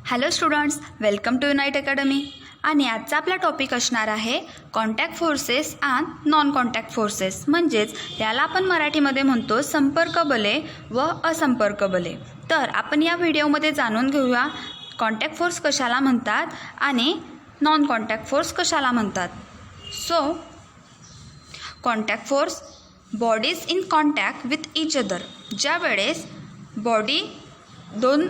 Hello students, welcome to Unite Academy. आणि आजचा आपला टॉपिक असणार आहे contact forces and non contact forces. म्हणजेच याला आपण मराठीमध्ये म्हणतो संपर्क बले व असंपर्क बले. तर आपण या व्हिडिओमध्ये जाणून घेऊया कॉन्टॅक्ट फोर्स कशाला म्हणतात आणि नॉन कॉन्टॅक्ट फोर्स कशाला म्हणतात. So contact force, bodies in contact with each other. ज्या वेळेस बॉडी दोन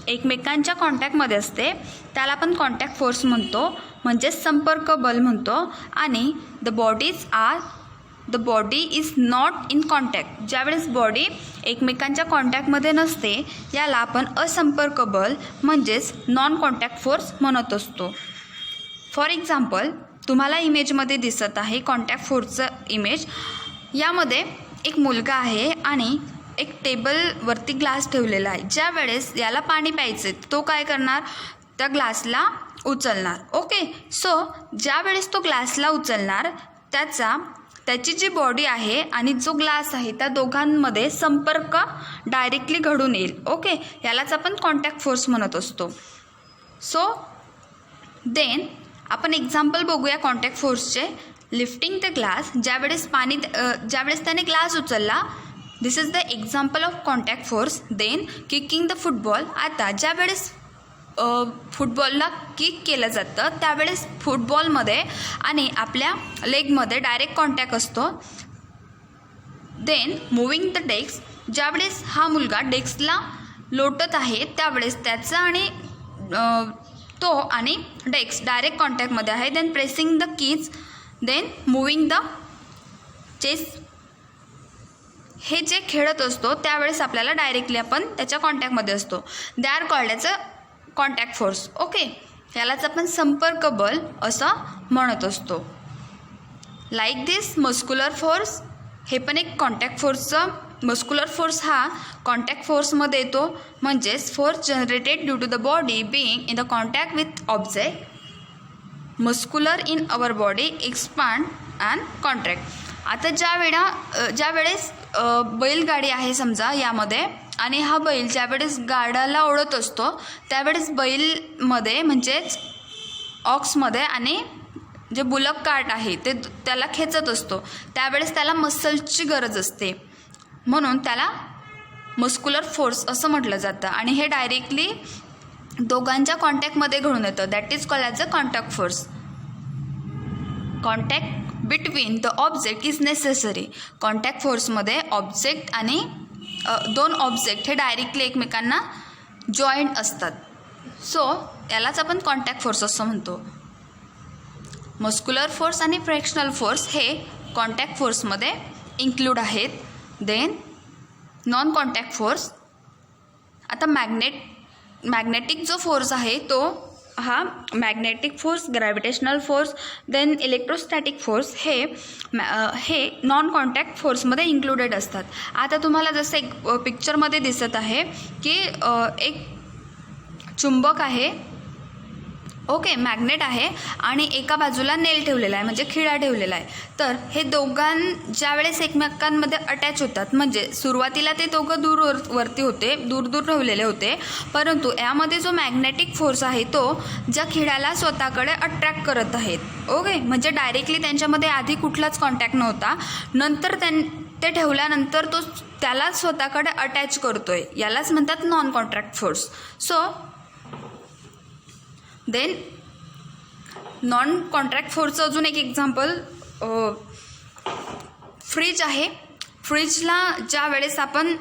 एकमेकांच्या कॉन्टॅक्टमध्ये असते त्याला आपण कॉन्टॅक्ट फोर्स म्हणतो, म्हणजेच संपर्क बल म्हणतो. आणि the body is not in contact. ज्यावेळेस बॉडी एकमेकांच्या कॉन्टॅक्टमध्ये नसते याला आपण असंपर्क बल म्हणजेच नॉन कॉन्टॅक्ट फोर्स म्हणत असतो. फॉर एक्झाम्पल, तुम्हाला इमेजमध्ये दिसत आहे कॉन्टॅक्ट फोर्सचं इमेज. यामध्ये एक मुलगा आहे आणि एक टेबलवरती ग्लास ठेवलेला आहे. ज्या वेळेस याला पाणी प्यायचे तो काय करणार, त्या ग्लासला उचलणार. ओके, सो ज्या वेळेस तो ग्लासला उचलणार त्याची जी बॉडी आहे आणि जो ग्लास आहे त्या दोघांमध्ये संपर्क डायरेक्टली घडून येईल. ओके, यालाच आपण कॉन्टॅक्ट फोर्स म्हणत असतो. सो देन आपण एक्झाम्पल बघूया कॉन्टॅक्ट फोर्सचे. लिफ्टिंग द ग्लास, ज्यावेळेस त्याने ग्लास उचलला, this is the example of contact force. Then kicking the football. आता ज्या वेळेस फुटबॉलला किक केलं जातं त्यावेळेस फुटबॉलमध्ये आणि आपल्या लेगमध्ये डायरेक्ट कॉन्टॅक्ट असतो. Then moving the desk. ज्यावेळेस हा मुलगा डेस्कला लोटत आहे त्यावेळेस त्याचा आणि तो आणि डेस्क डायरेक्ट कॉन्टॅक्टमध्ये आहे. Then pressing the keys. Then moving the chess. हे जे खेळत असतो त्यावेळेस आपल्याला डायरेक्टली आपण त्याच्या कॉन्टॅक्टमध्ये असतो. They are called as a contact force. Okay, यालाच आपण संपर्क बल असं म्हणत असतो. लाईक दिस मस्क्युलर फोर्स, हे पण एक कॉन्टॅक्ट फोर्सचं. मस्क्युलर फोर्स हा कॉन्टॅक्ट फोर्समध्ये येतो, म्हणजेच force generated due to the body being in the contact with object. Muscular in our body expand and contract. आता ज्या वेळेस बैलगाडी आहे समजा यामध्ये, आणि हा बैल ज्यावेळेस गाड्याला ओढत असतो त्यावेळेस बैलमध्ये म्हणजेच ऑक्समध्ये आणि जे बुलक कार्ट आहे ते त्याला खेचत असतो त्यावेळेस त्याला मसल्सची गरज असते, म्हणून त्याला मस्क्युलर फोर्स असं म्हटलं जातं. आणि हे डायरेक्टली दोघांच्या कॉन्टॅक्टमध्ये घडून येतं. That is called as a contact force. Contact between the object is necessary. Contact फोर्समध्ये ऑब्जेक्ट आणि दोन ऑब्जेक्ट हे डायरेक्टली एकमेकांना जॉईंट असतात. सो यालाच आपण कॉन्टॅक्ट फोर्स असं म्हणतो. मस्क्युलर फोर्स आणि फ्रॅक्शनल फोर्स हे कॉन्टॅक्ट फोर्समध्ये इन्क्लूड आहेत. Then non contact force. आता मॅग्नेटिक जो फोर्स आहे तो हा magnetic force, gravitational force, then electrostatic force हे नॉन कॉन्टॅक्ट फोर्समध्ये इन्क्लुडेड असतात. आता तुम्हाला जसं एक पिक्चरमध्ये दिसत आहे की एक चुंबक आहे, ओके, मॅग्नेट आहे, आणि एका बाजूला नेल ठेवलेला आहे म्हणजे खिळा ठेवलेला आहे. तर हे ज्या वेळेस एकमेकांमध्ये अटॅच होतात, म्हणजे सुरुवातीला ते दोघं दूरवरती होते, दूर ठेवलेले होते, परंतु यामध्ये जो मॅग्नेटिक फोर्स आहे तो ज्या खिळ्याला स्वतःकडे अट्रॅक्ट करत आहेत. ओके, म्हणजे डायरेक्टली त्यांच्यामध्ये आधी कुठलाच कॉन्टॅक्ट नव्हता, नंतर ते ठेवल्यानंतर तो त्याला स्वतःकडे अटॅच करतोय, यालाच म्हणतात non contact force. So then non contract फोर्सचं अजून एक एक्झाम्पल फ्रीज आहे. फ्रीजला ज्या वेळेस आपण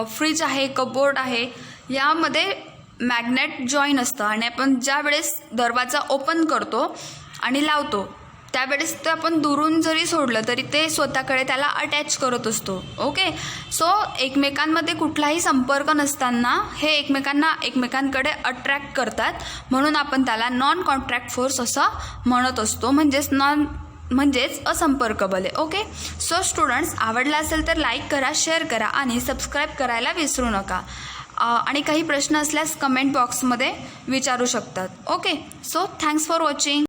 फ्रीज आहे, कपबोर्ड आहे, यामध्ये मॅग्नेट जॉईन असतं आणि आपण ज्या वेळेस दरवाजा ओपन करतो आणि लावतो त्यावेळेस ते आपण दुरून जरी सोडलं तरी ते स्वतःकडे त्याला अटॅच करत असतो. ओके, सो एकमेकांमध्ये कुठलाही संपर्क नसताना हे एकमेकांकडे अट्रॅक्ट करतात, म्हणून आपण त्याला नॉन कॉन्ट्रॅक्ट फोर्स असं म्हणत असतो, म्हणजेच असंपर्क बले. ओके, सो स्टुडंट्स, आवडला असेल तर लाईक करा, शेअर करा आणि सबस्क्राईब करायला विसरू नका. आणि काही प्रश्न असल्यास कमेंट बॉक्समध्ये विचारू शकतात. Okay, so thanks for watching.